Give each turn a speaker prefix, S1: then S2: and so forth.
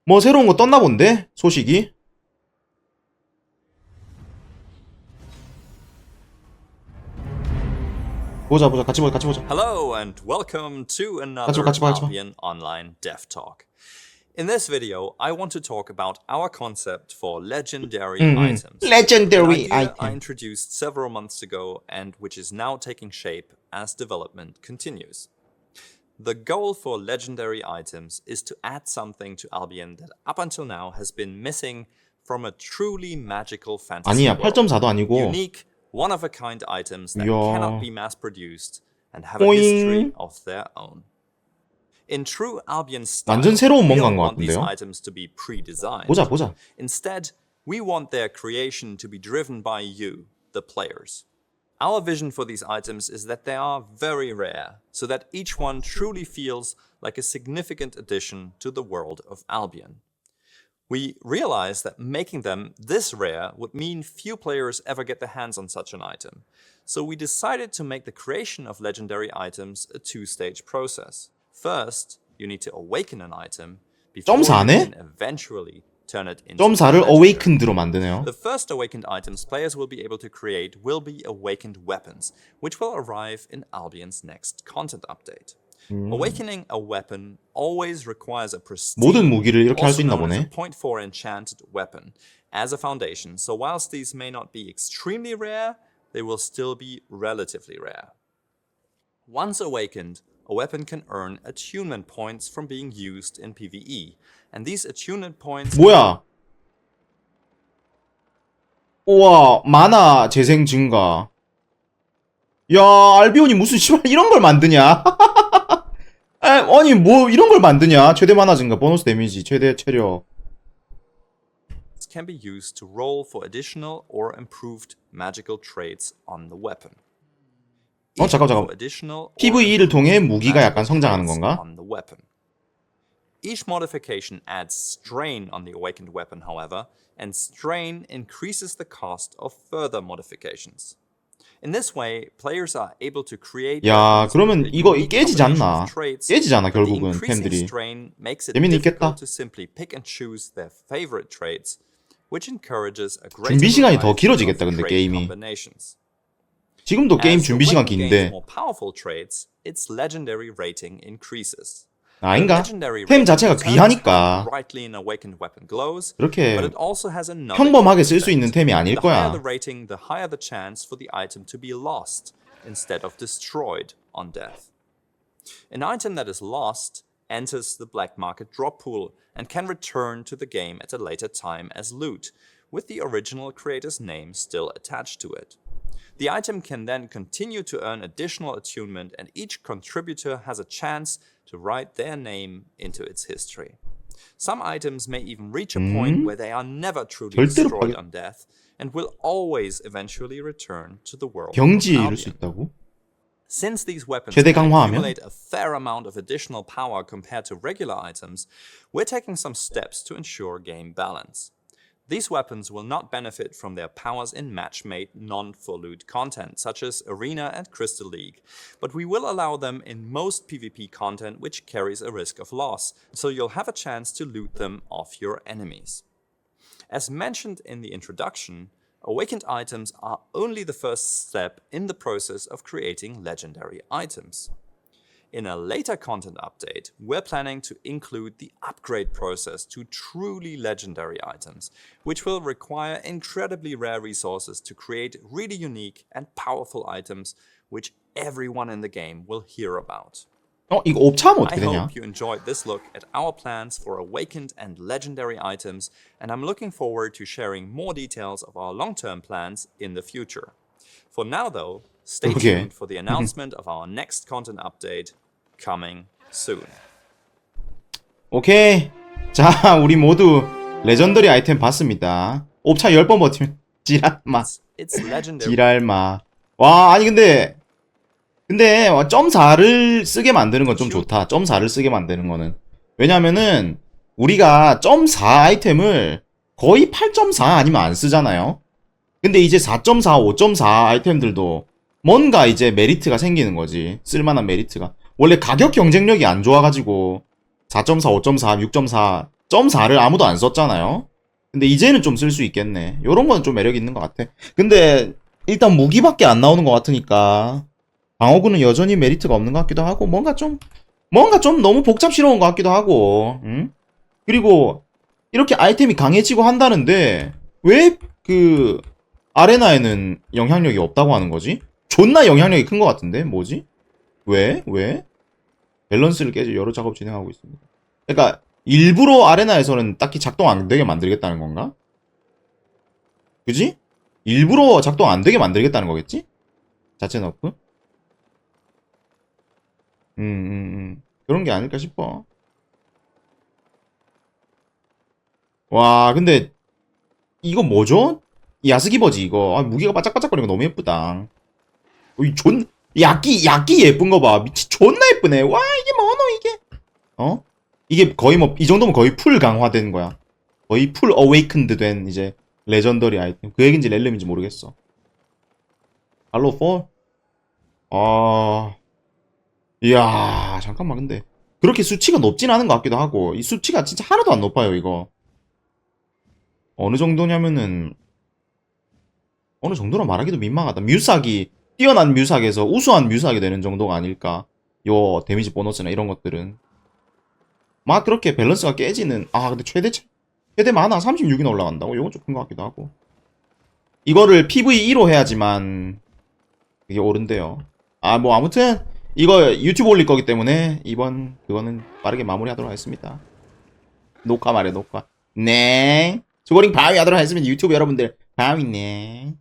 S1: 뭐 새로운 거 떴나 본데? 소식이? 보자 같이 보자.
S2: Hello and welcome to another
S1: 같이 봐.
S2: Albion Online Dev Talk. In this video, I want to talk about our concept for legendary items.
S1: Legendary
S2: An idea I
S1: item.
S2: introduced several months ago and which is now taking shape as development continues. The goal for legendary items is to add something to Albion that up until now has been missing from a truly magical fantasy
S1: 아니야,
S2: world.
S1: 8.4도 아니고.
S2: Unique, one-of-a-kind items that
S1: 이야.
S2: cannot be mass-produced and have a
S1: 오잉.
S2: history of their own. In true Albion style,
S1: 완전 새로운
S2: we
S1: 뭔가인
S2: don't
S1: 것
S2: want these
S1: 같은데요?
S2: items to be pre-designed.
S1: 보자.
S2: Instead, we want their creation to be driven by you, the players. Our vision for these items is that they are very rare, so that each one truly feels like a significant addition to the world of Albion. We realize that making them this rare would mean few players ever get their hands on such an item, so we decided to make the creation of legendary items a two-stage process. First, you need to awaken an item before you can eventually turn it into
S1: 점 4를 awakened로 만드네요.
S2: The first awakened items players will be able to create will be awakened weapons, which will arrive in Albion's next content update. Awakening a weapon always requires a pristine,
S1: 모든 무기를 이렇게 할 수
S2: also
S1: 있나
S2: known as a
S1: 보네.
S2: 0.4 enchanted weapon, as a foundation. So whilst these may not be extremely rare, they will still be relatively rare. Once awakened, a weapon can earn attunement points from being used in PvE, and these attunement points.
S1: 뭐야? 우와, 마나 재생 증가. 야, 알비온이 무슨 씨발 이런 걸 만드냐? 아니 뭐 이런 걸 만드냐? 최대 마나 증가, 보너스 데미지, 최대 체력.
S2: Can be used to roll for additional or improved magical traits on the weapon.
S1: 잠깐. PVE를 통해 무기가 약간 성장하는 건가?
S2: Each modification adds strain on the awakened weapon, however, and strain increases the cost of further modifications. In this way, players are able to create.
S1: 야, 그러면 이거 깨지지 않나? 깨지잖아 결국은 팬들이. 재미는 있겠다.
S2: To simply pick and choose their favorite traits, which encourages a great.
S1: 준비 시간이 더 길어지겠다 근데 게임이. 지금도 게임 준비 시간 긴데. 아닌가? 템 자체가 귀하니까 그렇게 평범하게 쓸 수 있는 템이 아닐 거야.
S2: An item that is lost enters the black market drop pool and can return to the game at a later time as loot, with the original creator's name still attached to it. The item can then continue to earn additional attunement, and each contributor has a chance to write their name into its history. Some items may even reach a point where they are never truly destroyed on death, and will always eventually return to the world of
S1: 경지에 이를 수
S2: Albion.
S1: 있다고?
S2: Since these weapons
S1: 최대
S2: can
S1: 강화하면?
S2: accumulate a fair amount of additional power compared to regular items, we're taking some steps to ensure game balance. These weapons will not benefit from their powers in match-made non-full loot content, such as Arena and Crystal League, but we will allow them in most PvP content which carries a risk of loss, so you'll have a chance to loot them off your enemies. As mentioned in the introduction, awakened items are only the first step in the process of creating legendary items. In a later content update, we're planning to include the upgrade process to truly legendary items, which will require incredibly rare resources to create really unique and powerful items which everyone in the game will hear about.
S1: 이거 옵차하면
S2: I
S1: 어떻게 되냐?
S2: hope you enjoyed this look at our plans for awakened and legendary items, and I'm looking forward to sharing more details of our long-term plans in the future. For now though, stay tuned for the announcement of our next content update coming soon.
S1: 오케이. 자, 우리 모두 레전더리 아이템 봤습니다. 옵차 10번 버티면 지랄마.
S2: It's legendary.
S1: 지랄마. 와, 아니 근데 점 4를 쓰게 만드는 건 좀 좋다. 점 4를 쓰게 만드는 거는. 왜냐면은 우리가 점 4 아이템을 거의 8.4 아니면 안 쓰잖아요. 근데 이제 4.4, 5.4 아이템들도 뭔가 이제 메리트가 생기는 거지. 쓸만한 메리트가. 원래 가격 경쟁력이 안 좋아가지고 4.4, 5.4, 6.4 점 4를 아무도 안 썼잖아요. 근데 이제는 좀 쓸 수 있겠네. 요런 건 좀 매력이 있는 것 같아. 근데 일단 무기밖에 안 나오는 것 같으니까 방어구는 여전히 메리트가 없는 것 같기도 하고 뭔가 좀 너무 복잡스러운 것 같기도 하고. 응? 그리고 이렇게 아이템이 강해지고 한다는데 왜 그 아레나에는 영향력이 없다고 하는 거지? 존나 영향력이 큰 것 같은데 뭐지? 왜? 밸런스를 깨지 여러 작업 진행하고 있습니다. 그러니까 일부러 아레나에서는 딱히 작동 안 되게 만들겠다는 건가? 그지? 일부러 작동 안 되게 만들겠다는 거겠지? 자체 너프? 그런 게 아닐까 싶어. 와, 근데 이거 뭐죠? 야스기버지 이거. 아, 무기가 반짝반짝거리는 거 너무 예쁘다. 야끼 예쁜 거 봐. 미치 존나 예쁘네. 와, 이게 뭐노 이게? 어? 이게 거의 뭐 이 정도면 거의 풀 강화된 거야. 거의 풀 어웨이큰드 된 이제 레전더리 아이템. 그 얘긴지 렐름인지 모르겠어. 할로 4? 아, 이야, 잠깐만 근데 그렇게 수치가 높진 않은 것 같기도 하고 이 수치가 진짜 하나도 안 높아요 이거. 어느 정도냐면은 어느 정도로 말하기도 민망하다. 뮤삭이 뛰어난 뮤삭에서 우수한 뮤삭이 되는 정도가 아닐까. 요 데미지 보너스나 이런 것들은 막 그렇게 밸런스가 깨지는. 아 근데 최대 만화 36이나 올라간다고? 이건 좀 큰 것 같기도 하고. 이거를 PV2로 해야지만 이게 옳은데요. 아 뭐 아무튼 이거 유튜브 올릴 거기 때문에 이번 그거는 빠르게 마무리하도록 하겠습니다. 녹화 말해 녹화. 네. 스코링 바위 하도록 하겠습니다. 유튜브 여러분들 바위네.